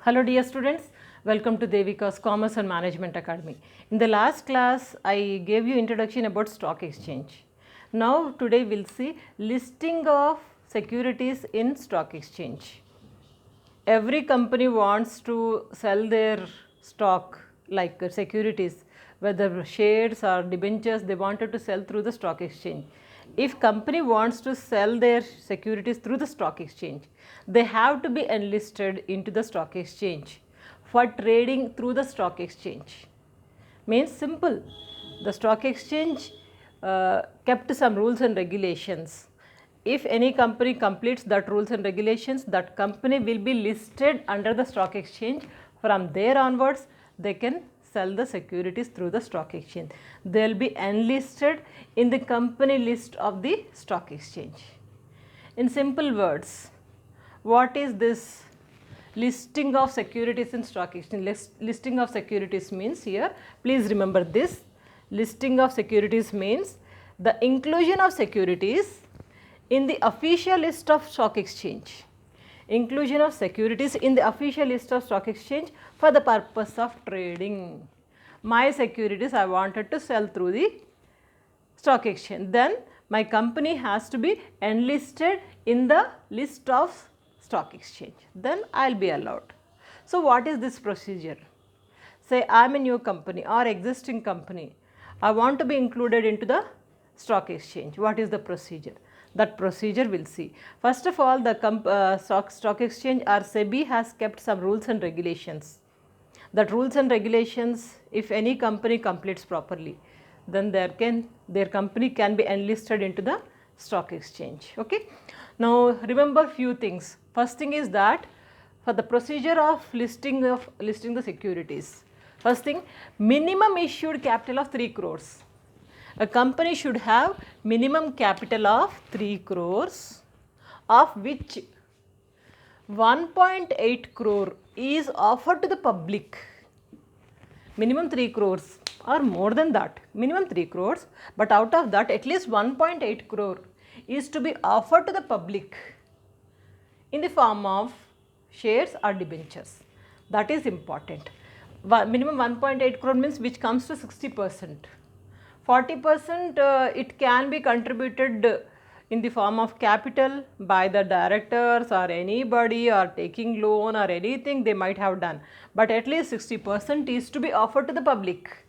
Hello dear students, welcome to Devika's Commerce and Management Academy. In the last class, I gave you introduction about stock exchange. Now today we will see listing of securities in stock exchange. Every company wants to sell their stock like securities, whether shares or debentures, they wanted to sell through the stock exchange. If company wants to sell their securities through the stock exchange, they have to be enlisted into the stock exchange for trading through the stock exchange. Means simple, the stock exchange kept some rules and regulations. If any company completes that rules and regulations, that company will be listed under the stock exchange. From there onwards, they can sell the securities through the stock exchange. They will be enlisted in the company list of the stock exchange. In simple words, what is this listing of securities in stock exchange? Listing of securities means here, please remember this, listing of securities means the inclusion of securities in the official list of stock exchange. Inclusion of securities in the official list of stock exchange for the purpose of trading. My securities I wanted to sell through the stock exchange. Then my company has to be enlisted in the list of stock exchange. Then I will be allowed. So what is this procedure? Say I am a new company or existing company. I want to be included into the stock exchange. What is the procedure? That procedure we will see. First of all, the stock exchange or SEBI has kept some rules and regulations. That rules and regulations, if any company completes properly, then their company can be enlisted into the stock exchange. Okay. Now remember few things. First thing is that for the procedure of listing the securities, first thing, minimum issued capital of 3 crores. A company should have minimum capital of 3 crores, of which 1.8 crore is offered to the public. Minimum 3 crores or more than that, minimum 3 crores, but out of that at least 1.8 crore is to be offered to the public in the form of shares or debentures. That is important. Minimum 1.8 crore means which comes to 60%. 40% it can be contributed in the form of capital by the directors or anybody, or taking loan or anything they might have done, but at least 60% is to be offered to the public,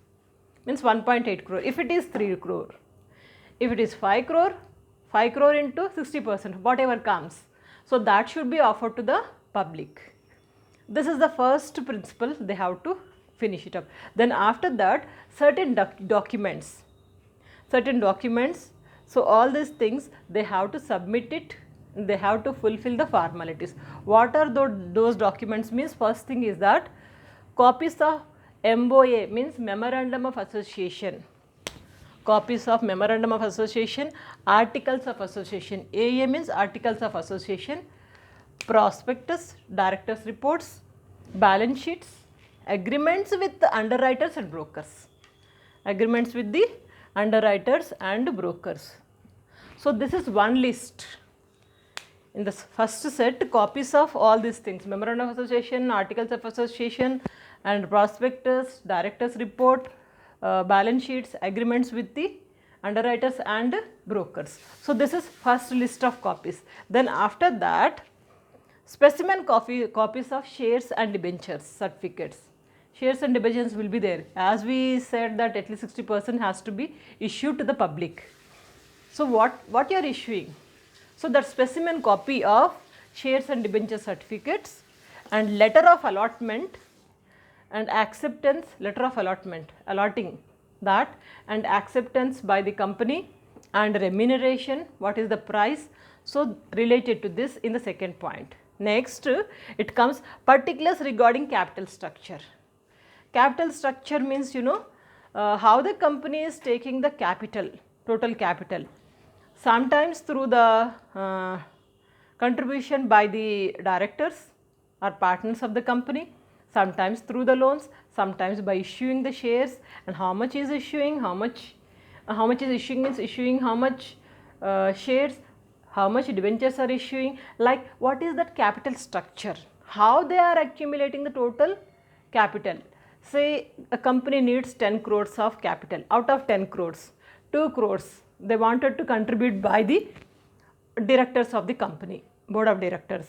means 1.8 crore. If it is 3 crore, if it is 5 crore, 5 crore into 60%, whatever comes, so that should be offered to the public. This is the first principle, they have to finish it up. Then after that, certain documents, so all these things they have to submit it, they have to fulfill the formalities. What are those documents means? First thing is that copies of MOA means Memorandum of Association, copies of Memorandum of Association, Articles of Association. AA means Articles of Association, prospectus, directors reports, balance sheets, agreements with the underwriters and brokers, agreements with the underwriters and brokers. So this is one list. In the first set, copies of all these things, Memorandum of Association, Articles of Association and prospectus, directors report, balance sheets, agreements with the underwriters and brokers. So this is first list of copies. Then after that, specimen copies of shares and debentures certificates. Shares and debentures will be there. As we said that at least 60% has to be issued to the public. So what you are issuing? So that specimen copy of shares and debenture certificates and letter of allotment and acceptance, letter of allotment, allotting that, and acceptance by the company, and remuneration, what is the price. So related to this in the second point. Next, it comes particulars regarding capital structure. Capital structure means, you know, how the company is taking the capital, total capital. Sometimes through the contribution by the directors or partners of the company, sometimes through the loans, sometimes by issuing the shares, and how much is issuing, how much is issuing means issuing how much shares, how much debentures are issuing, like what is that capital structure, How they are accumulating the total capital? Say a company needs 10 crores of capital. Out of 10 crores, 2 crores they wanted to contribute by the directors of the company, board of directors.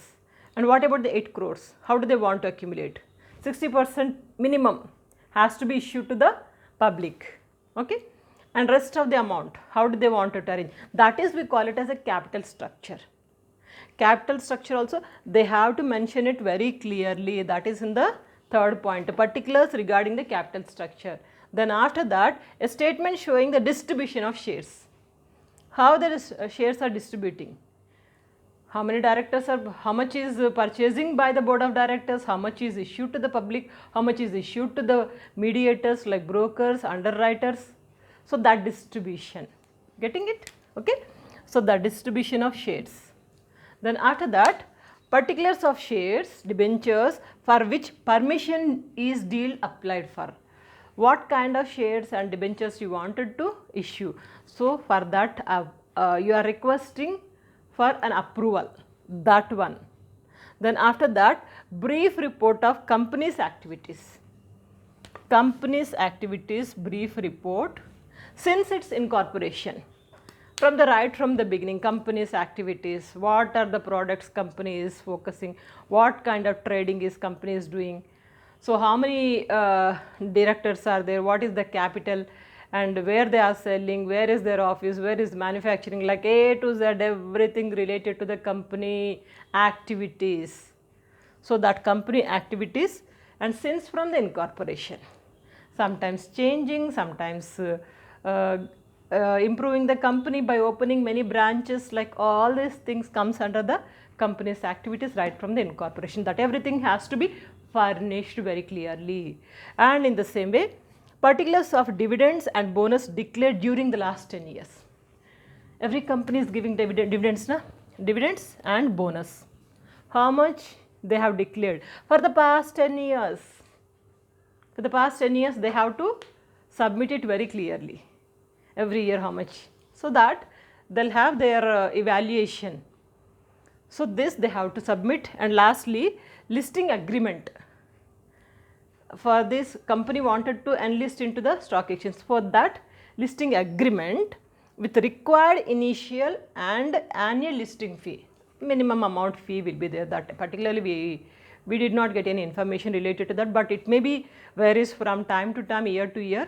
And what about the 8 crores? How do they want to accumulate? 60% minimum has to be issued to the public, okay? And rest of the amount, how do they want to arrange? That is, we call it as a capital structure. Capital structure also, they have to mention it very clearly. That is in the third point, particulars regarding the capital structure. Then after that, a statement showing the distribution of shares. How the shares are distributing. How many directors are, how much is purchasing by the board of directors, how much is issued to the public, how much is issued to the mediators like brokers, underwriters. So that distribution, getting it? Okay. So the distribution of shares. Then after that, particulars of shares, debentures for which permission is deal applied for. What kind of shares and debentures you wanted to issue. So for that you are requesting for an approval, that one. Then after that, brief report of company's activities. Company's activities brief report since its incorporation. From the beginning, company's activities, what are the products company is focusing, what kind of trading is company is doing. So how many directors are there, what is the capital, and where they are selling, where is their office, where is manufacturing, like A to Z, everything related to the company activities. So that company activities, and since from the incorporation, sometimes changing, sometimes improving the company by opening many branches, like all these things comes under the company's activities right from the incorporation. That everything has to be furnished very clearly. And in the same way, particulars of dividends and bonus declared during the last 10 years. Every company is giving dividends, na? Dividends and bonus. How much they have declared for the past 10 years. For the past 10 years, they have to submit it very clearly. Every year how much. So that they will have their evaluation. So this they have to submit. And lastly, listing agreement. For this, company wanted to enlist into the stock exchange. For that, listing agreement with required initial and annual listing fee. Minimum amount fee will be there. That particularly we did not get any information related to that, but it may be varies from time to time, year to year.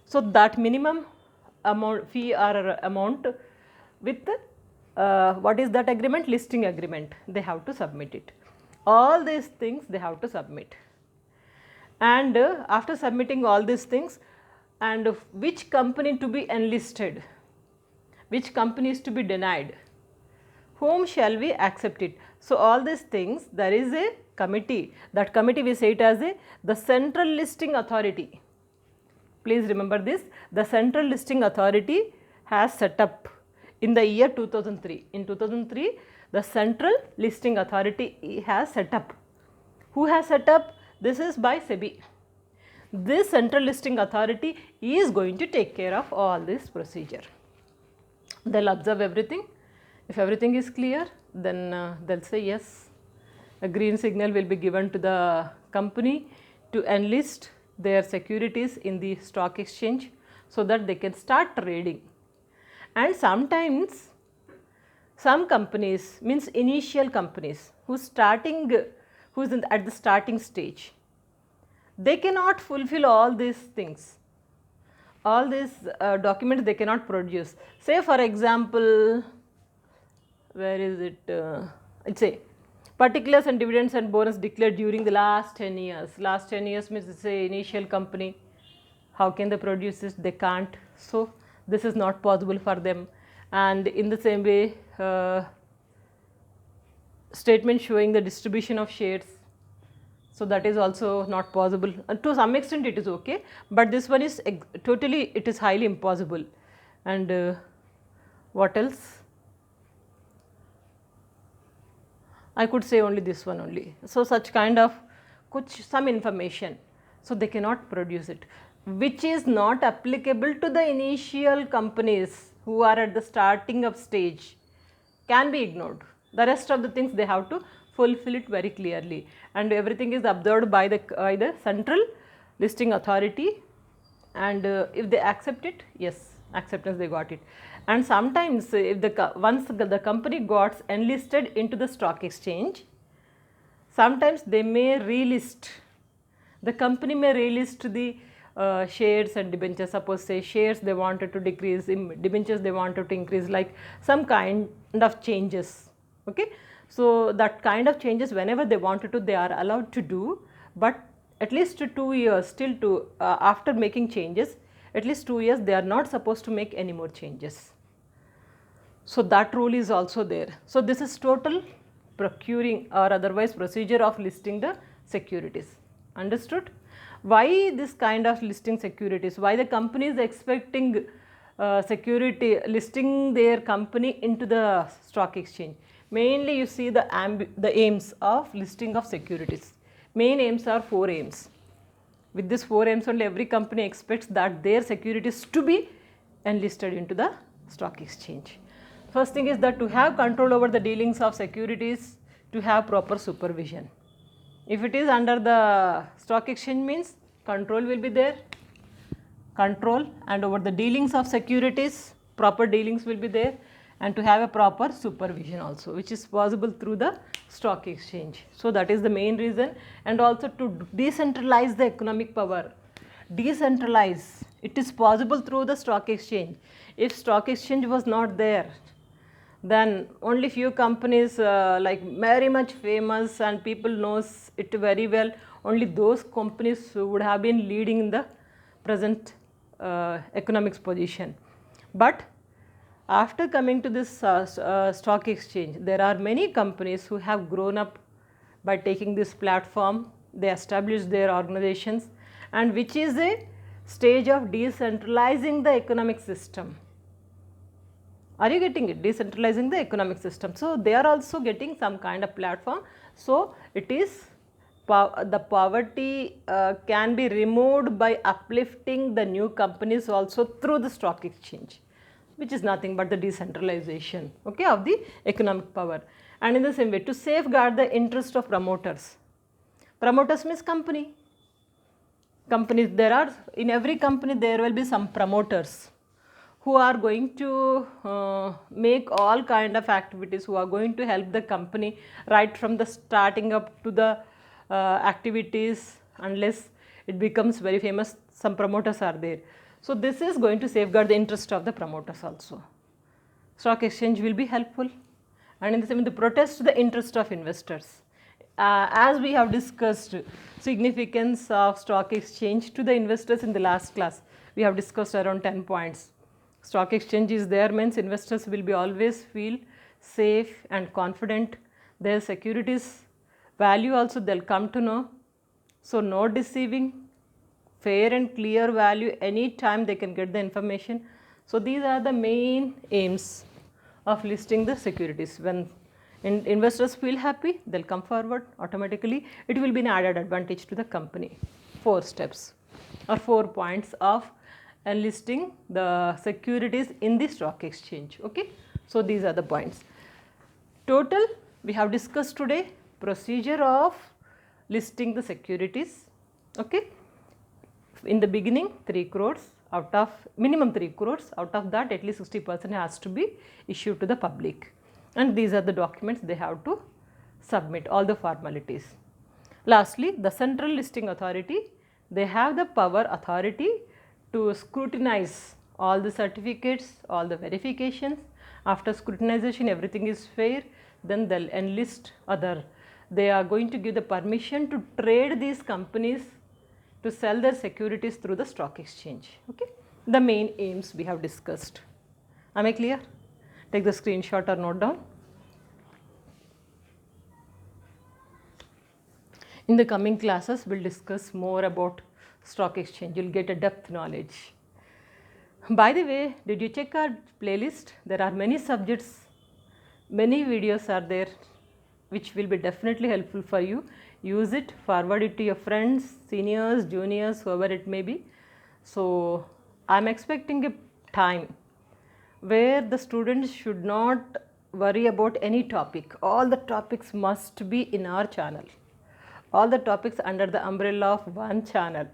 So that minimum amount fee or amount with what is that agreement? Listing agreement. They have to submit it. All these things they have to submit. And after submitting all these things, and which company to be enlisted, which company is to be denied, whom shall we accept it. So all these things, there is a committee. That committee we say it as the central listing authority. Please remember this, the central listing authority has set up in the year 2003. In 2003, the central listing authority has set up. Who has set up? This is by SEBI. This central listing authority is going to take care of all this procedure. They will observe everything. If everything is clear, then they will say yes. A green signal will be given to the company to enlist their securities in the stock exchange so that they can start trading. And sometimes some companies, means initial companies who is at the starting stage, they cannot fulfill all these things, all these documents they cannot produce. Say for example, where is it, let's say particulars and dividends and bonus declared during the last 10 years. Last 10 years means it's a initial company. How can they produce this? They can't. So this is not possible for them. And in the same way, statement showing the distribution of shares. So that is also not possible. To some extent it is okay, but this one is totally, it is highly impossible. And what else? I could say only this one only. So such kind of some information. So they cannot produce it, which is not applicable to the initial companies who are at the starting of stage, can be ignored. The rest of the things they have to fulfill it very clearly, and everything is observed by the central listing authority, and if they accept it, yes, acceptance they got it. And sometimes if once the company got enlisted into the stock exchange, sometimes they may relist, the company may relist the shares and debentures. Suppose say shares they wanted to decrease, debentures they wanted to increase, like some kind of changes. Okay, so that kind of changes whenever they wanted to, they are allowed to do, but at least 2 years still to after making changes, at least 2 years they are not supposed to make any more changes. So that rule is also there. So this is total procuring or otherwise procedure of listing the securities. Understood? Why this kind of listing securities? Why the company is expecting security listing their company into the stock exchange? Mainly you see the aims of listing of securities. Main aims are 4 aims. With these 4 aims only every company expects that their securities to be enlisted into the stock exchange. First thing is that to have control over the dealings of securities, to have proper supervision. If it is under the stock exchange means control will be there, control, and over the dealings of securities, proper dealings will be there, and to have a proper supervision also, which is possible through the stock exchange. So that is the main reason, and also to decentralize the economic power. Decentralize, it is possible through the stock exchange. If stock exchange was not there, then only few companies like very much famous and people knows it very well, only those companies would have been leading in the present economics position. But after coming to this stock exchange, there are many companies who have grown up by taking this platform. They established their organizations, and which is a stage of decentralizing the economic system. Are you getting it? Decentralizing the economic system. So they are also getting some kind of platform. So it is the poverty can be removed by uplifting the new companies also through the stock exchange, which is nothing but the decentralization, okay, of the economic power. And in the same way, to safeguard the interest of promoters. Promoters means company. Companies, there are, in every company there will be some promoters who are going to make all kind of activities, who are going to help the company right from the starting up to the activities, unless it becomes very famous, some promoters are there. So this is going to safeguard the interest of the promoters also. Stock exchange will be helpful, and in the same way to protest the interest of investors. As we have discussed significance of stock exchange to the investors in the last class, we have discussed around 10 points. Stock exchange is there means investors will be always feel safe and confident. Their securities value also they'll come to know. So no deceiving, fair and clear value, any time they can get the information. So these are the main aims of listing the securities. When investors feel happy, they'll come forward automatically. It will be an added advantage to the company. 4 steps or 4 points of enlisting the securities in the stock exchange. Okay, so these are the points. Total we have discussed today procedure of listing the securities. Okay, in the beginning 3 crores out of minimum 3 crores, out of that at least 60% has to be issued to the public, and these are the documents they have to submit, all the formalities. Lastly, the central listing authority, they have the power authority to scrutinize all the certificates, all the verifications. After scrutinization everything is fair, then they'll enlist they are going to give the permission to trade these companies to sell their securities through the stock exchange. Okay, the main aims we have discussed. Am I clear? Take the screenshot or note down. In the coming classes we'll discuss more about stock exchange. You'll get a depth knowledge. By the way, did you check our playlist? There are many subjects, many videos are there which will be definitely helpful for you. Use it, forward it to your friends, seniors, juniors, whoever it may be. So I'm expecting a time where the students should not worry about any topic. All the topics must be in our channel. All the topics under the umbrella of one channel.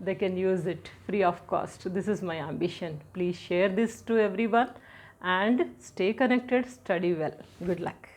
They can use it free of cost. This is my ambition. Please share this to everyone and stay connected, study well. Good luck.